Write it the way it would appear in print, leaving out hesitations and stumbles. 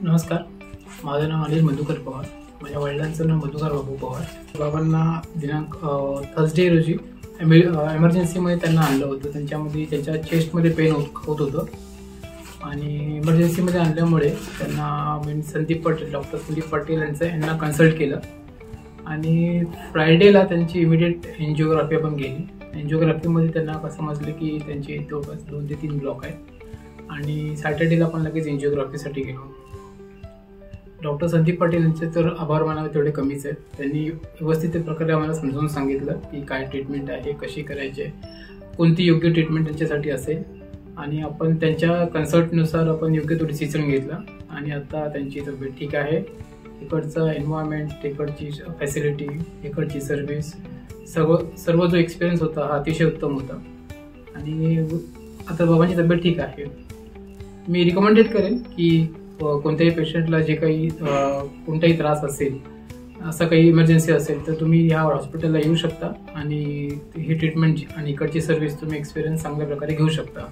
नमस्कार, माझं नाव अनिल मधुकर पवार. माझ्या वडिलांचं नाव मधुकर बाबू पवार. बाबांना दिनांक थर्सडे रोजी एमर्जन्सीमध्ये त्यांना आणलं होतं. त्यांच्या चेस्टमध्ये पेन होत होतं आणि इमर्जन्सीमध्ये आणल्यामुळे त्यांना डॉक्टर संदीप पाटील यांना कन्सल्ट केलं आणि फ्रायडेला त्यांची इमिडिएट एन्जिओग्राफी आपण गेली. एन्जिओग्राफीमध्ये त्यांना असं समजलं की त्यांचे 2 ते 3 ब्लॉक आहेत आणि सॅटर्डेला आपण लगेच एन्जिओग्राफीसाठी गेलो. डॉक्टर संदीप पाटील यांचे तर आभार मानावे तेवढे कमीच आहेत. त्यांनी व्यवस्थित प्रकारे आम्हाला समजून सांगितलं की काय ट्रीटमेंट आहे, कशी करायची आहे, कोणती योग्य ट्रीटमेंट त्यांच्यासाठी असेल आणि आपण त्यांच्या कन्सल्टनुसार आपण योग्य तो डिसिजन घेतला आणि आता त्यांची तब्येत ठीक आहे. इकडचं एन्व्हायरमेंट, इकडची फॅसिलिटी, इकडची सर्व्हिस, सर्व जो एक्सपिरियन्स होता हा अतिशय उत्तम होता आणि आता बाबांची तब्येत ठीक आहे. मी रिकमेंडेड करेन की कोणत्याही पेशंटला जे काही कोणताही त्रास असेल, असं काही इमर्जन्सी असेल तर तुम्ही ह्या हॉस्पिटलला येऊ शकता आणि ही ट्रीटमेंट आणि इकडची सर्व्हिस तुम्ही एक्सपिरियन्स चांगल्या प्रकारे घेऊ शकता.